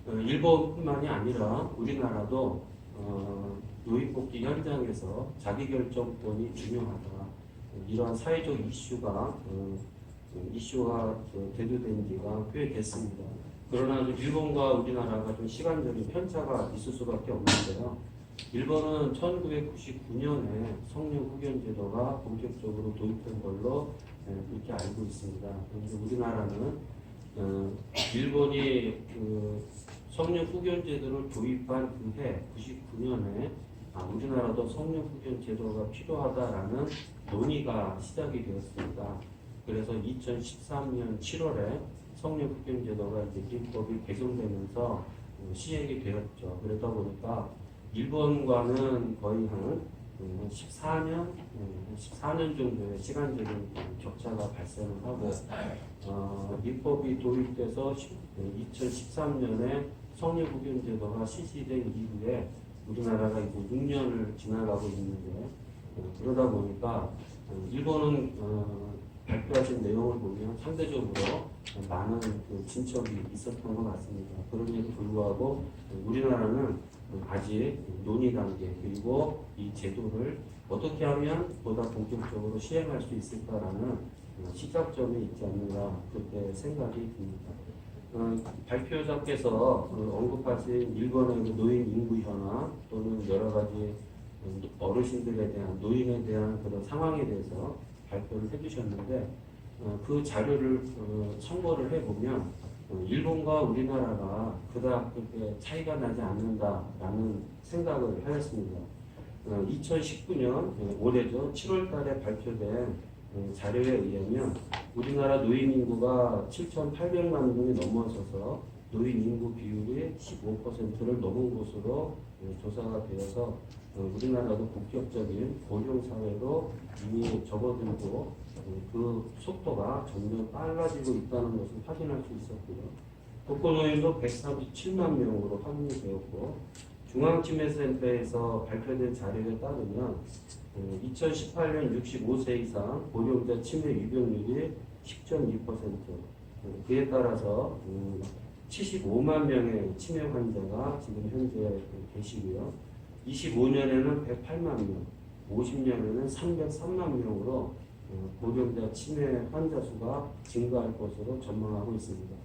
일본뿐만이 아니라 우리나라도 노인복지 현장에서 자기결정권이 중요하다. 이러한 사회적 이슈가 대두된 지가 꽤 됐습니다. 그러나 일본과 우리나라가 좀 시간적인 편차가 있을 수밖에 없는데요. 일본은 1999년에 성년 후견 제도가 본격적으로 도입된 걸로 그렇게 알고 있습니다. 그런데 우리나라는 일본이 성년 후견 제도를 도입한 그해 99년에 우리나라도 성년 후견 제도가 필요하다라는 논의가 시작이 되었습니다. 그래서 2013년 7월에 성년 후견 제도가 이제 민법이 개정되면서 시행이 되었죠. 그러다 보니까 일본과는 거의 한 14년 정도의 시간적인 격차가 발생을 하고, 민법이 도입돼서 2013년에 성년 후견 제도가 실시된 이후에 우리나라가 이제 6년을 지나가고 있는데, 그러다 보니까 일본은 발표하신 내용을 보면 상대적으로 많은 진척이 있었던 것 같습니다. 그럼에도 불구하고 우리나라는 아직 논의 단계, 그리고 이 제도를 어떻게 하면 보다 본격적으로 시행할 수 있을까라는 시작점이 있지 않는가 그렇게 생각이 듭니다. 발표자께서 언급하신 일본의 노인 인구 현황 또는 여러 가지 어르신들에 대한 노인에 대한 그런 상황에 대해서 발표를 해주셨는데, 그 자료를 참고를 해보면 일본과 우리나라가 그닥 그렇게 차이가 나지 않는다라는 생각을 하였습니다. 2019년 올해죠 7월달에 발표된 자료에 의하면 우리나라 노인 인구가 7,800만 명이 넘어서서 노인 인구 비율이 15%를 넘은 것으로 조사가 되어서 우리나라도 본격적인 고령 사회로 이미 접어들고 그 속도가 점점 빨라지고 있다는 것을 확인할 수 있었고요. 독거노인도 137만 명으로 확인이 되었고, 중앙치매센터에서 발표된 자료에 따르면 2018년 65세 이상 고령자 치매 유병률이 10.2%, 그에 따라서 75만 명의 치매 환자가 지금 현재 계시고요. 25년에는 108만 명, 50년에는 303만 명으로 고령자 치매 환자 수가 증가할 것으로 전망하고 있습니다.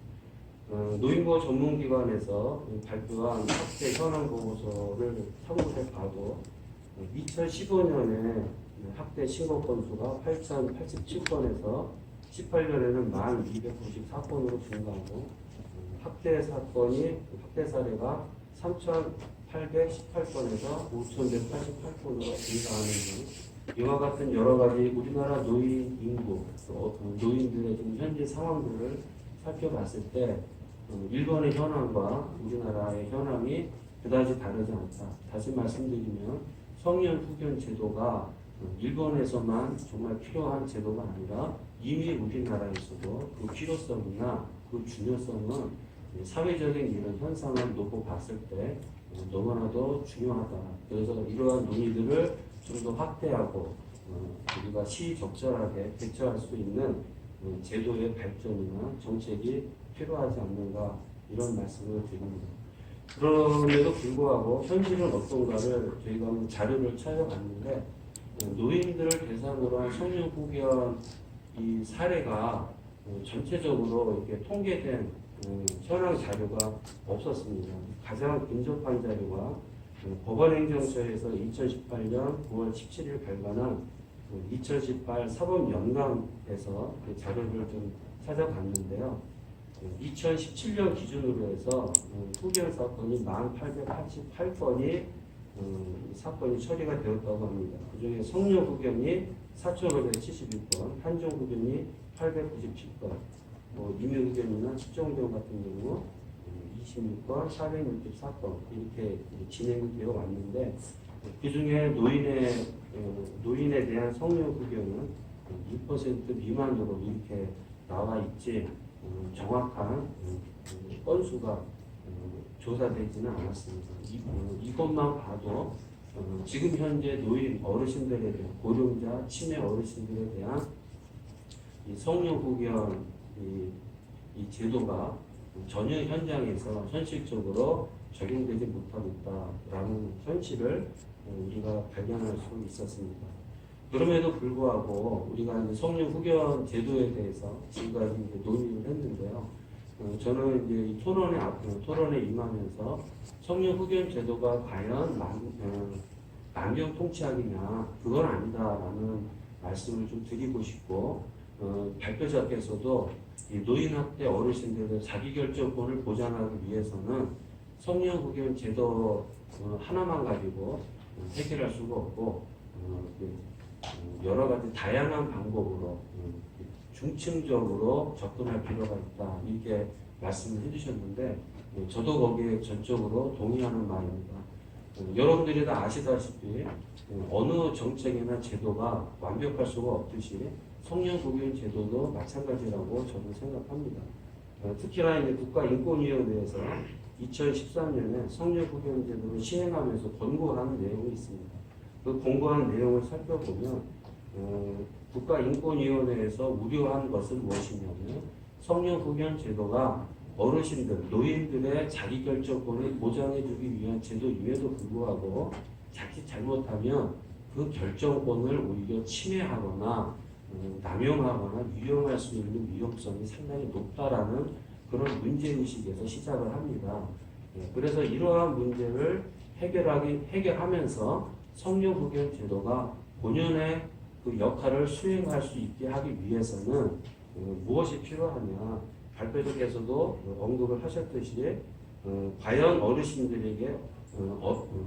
노인보호 전문기관에서 발표한 학대 현황 보고서를 참고해 봐도 2015년에 학대 신고 건수가 8,087건에서 18년에는 1,294건으로 증가하고, 학대 사례가 3,818건에서 5,188건으로 증가하는 등 이와 같은 여러 가지 우리나라 노인 인구, 노인들의 지금 현재 상황들을 살펴봤을 때 일본의 현황과 우리나라의 현황이 그다지 다르지 않다. 다시 말씀드리면 성년 후견 제도가 일본에서만 정말 필요한 제도가 아니라 이미 우리나라에서도 그 필요성이나 그 중요성은 사회적인 이런 현상을 놓고 봤을 때 너무나도 중요하다. 그래서 이러한 논의들을 좀 더 확대하고 우리가 시적절하게 대처할 수 있는 제도의 발전이나 정책이 필요하지 않는가 이런 말씀을 드립니다. 그럼에도 불구하고 현실은 어떤가를 저희가 한번 자료를 찾아봤는데, 노인들을 대상으로 한 성년 후견 이 사례가 전체적으로 이렇게 통계된 현황 자료가 없었습니다. 가장 근접한 자료가 법원행정처에서 2018년 9월 17일 발간한 2018 사법연감에서 그 자료를 좀 찾아봤는데요. 2017년 기준으로 해서 후견 사건이 1,888건이 사건이 처리가 되었다고 합니다. 그중에 성년 후견이 4,571건, 한정 후견이 897건, 임의 후견이나 측정경 같은 경우 26건, 464건 이렇게 진행되어 왔는데, 그 중에 노인에 대한 성년 후견은 2% 미만으로 이렇게 나와 있지 정확한 건수가 조사되지는 않았습니다. 이것만 봐도 지금 현재 노인 어르신들에 대한 고령자 치매 어르신들에 대한 이 성년 후견 이 제도가 전혀 현장에서 현실적으로 적용되지 못하고 있다라는 현실을 우리가 발견할 수 있었습니다. 그럼에도 불구하고 우리가 이제 성령 후견 제도에 대해서 지금까지 이제 논의를 했는데요. 저는 이제 이 토론에 임하면서 성령 후견 제도가 과연 만병통치약이냐, 그건 아니다라는 말씀을 좀 드리고 싶고, 발표자께서도 이 노인학대 어르신들의 자기결정권을 보장하기 위해서는 성령 후견 제도 하나만 가지고 해결할 수가 없고, 여러 가지 다양한 방법으로 중층적으로 접근할 필요가 있다, 이렇게 말씀을 해주셨는데 저도 거기에 전적으로 동의하는 바입니다. 여러분들이 다 아시다시피 어느 정책이나 제도가 완벽할 수가 없듯이 성령 후견 제도도 마찬가지라고 저는 생각합니다. 특히나 이제 국가인권위원회에서 2013년에 성령 후견 제도를 시행하면서 권고하는 내용이 있습니다. 그 권고한 내용을 살펴보면 국가인권위원회에서 우려한 것은 무엇이냐면 성령 후견 제도가 어르신들, 노인들의 자기결정권을 보장해주기 위한 제도임에도 불구하고 자칫 잘못하면 그 결정권을 오히려 침해하거나 남용하거나 유용할 수 있는 위험성이 상당히 높다라는 그런 문제의식에서 시작을 합니다. 그래서 이러한 문제를 해결하면서 성령 후견 제도가 본연의 그 역할을 수행할 수 있게 하기 위해서는 무엇이 필요하냐, 발표자께서도 언급을 하셨듯이 과연 어르신들에게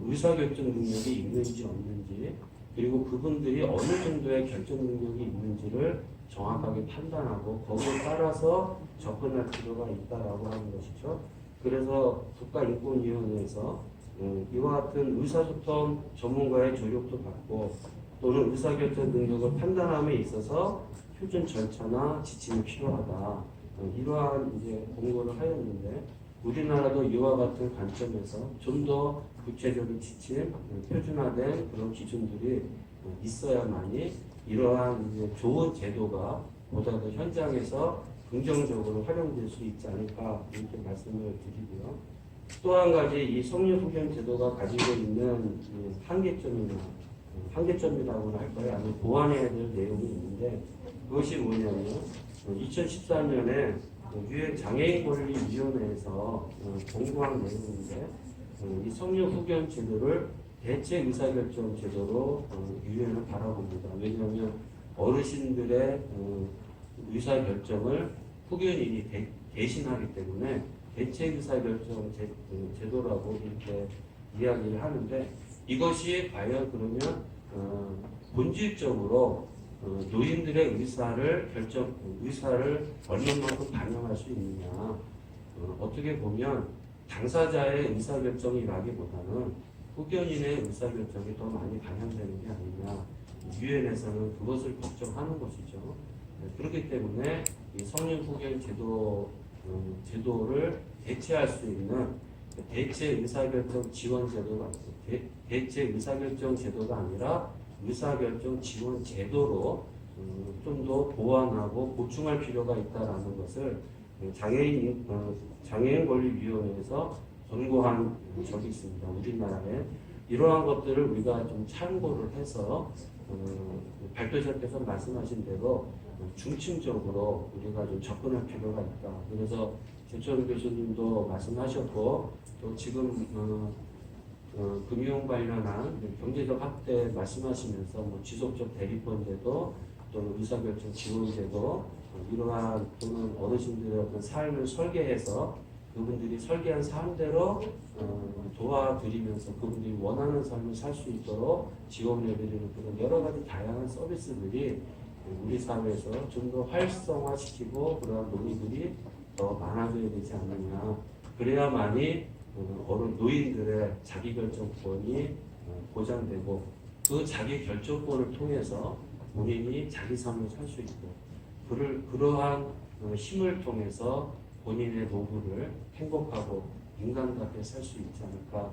의사결정 능력이 있는지 없는지, 그리고 그분들이 어느 정도의 결정 능력이 있는지를 정확하게 판단하고 거기에 따라서 접근할 필요가 있다라고 하는 것이죠. 그래서 국가인권위원회에서 이와 같은 의사소통 전문가의 조력도 받고 또는 의사결정 능력을 판단함에 있어서 표준 절차나 지침이 필요하다, 이러한 이제 공고를 하였는데 우리나라도 이와 같은 관점에서 좀 더 구체적인 지침, 표준화된 그런 기준들이 있어야만이 이러한 이제 좋은 제도가 보다 더 현장에서 긍정적으로 활용될 수 있지 않을까, 이렇게 말씀을 드리고요. 또 한 가지 이 성령 후견 제도가 가지고 있는 한계점이라고나 할까요? 아니면 보완해야 될 내용이 있는데 그것이 뭐냐면 2014년에 유엔 장애인권리위원회에서 공고한 내용인데 이 성령 후견 제도를 대체 의사결정 제도로 유엔을 바라봅니다. 왜냐하면 어르신들의 의사결정을 후견인이 대신하기 때문에 대체 의사결정 제도라고 이렇게 이야기를 하는데 이것이 과연 그러면 본질적으로 노인들의 의사를 얼마만큼 반영할 수 있느냐, 어떻게 보면 당사자의 의사결정이라기보다는 후견인의 의사결정이 더 많이 반영되는 게 아니냐, 유엔에서는 그것을 걱정하는 것이죠. 그렇기 때문에 이 성령 후견 제도를 대체할 수 있는 대체 의사결정 지원 제도가 대체 의사결정 제도가 아니라 의사결정 지원 제도로 좀 더 보완하고 보충할 필요가 있다라는 것을 장애인권리위원회에서 권고한 적이 있습니다. 우리나라에 이러한 것들을 우리가 좀 참고를 해서 발표자께서 말씀하신 대로 중층적으로 우리가 좀 접근할 필요가 있다. 그래서 최철우 교수님도 말씀하셨고 또 지금 금융 관련한 경제적 확대 말씀하시면서 뭐 지속적 대리권 제도 또는 의사결정 지원 제도 이러한 또는 어르신들의 어떤 삶을 설계해서 그분들이 설계한 삶대로 도와드리면서 그분들이 원하는 삶을 살 수 있도록 지원해드리는 그런 여러 가지 다양한 서비스들이 우리 사회에서 좀 더 활성화시키고 그러한 논의들이 더 많아져야 되지 않느냐. 그래야만이 노인들의 자기결정권이 보장되고 그 자기결정권을 통해서 본인이 자기 삶을 살 수 있고 그러한 힘을 통해서 본인의 노후를 행복하고 인간답게 살 수 있지 않을까,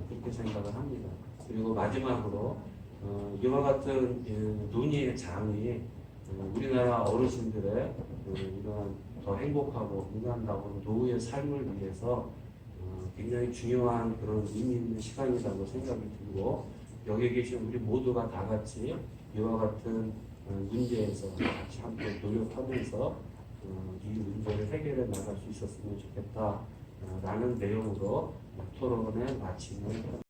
그렇게 생각을 합니다. 그리고 마지막으로 이와 같은 논의의 장이 우리나라 어르신들의 이러한 더 행복하고 인간다운 노후의 삶을 위해서 굉장히 중요한 그런 의미 있는 시간이라고 생각이 들고, 여기 계신 우리 모두가 다 같이 이와 같은 문제에서 같이 함께 노력하면서 이 문제를 해결해 나갈 수 있었으면 좋겠다라는 내용으로 토론을 마치는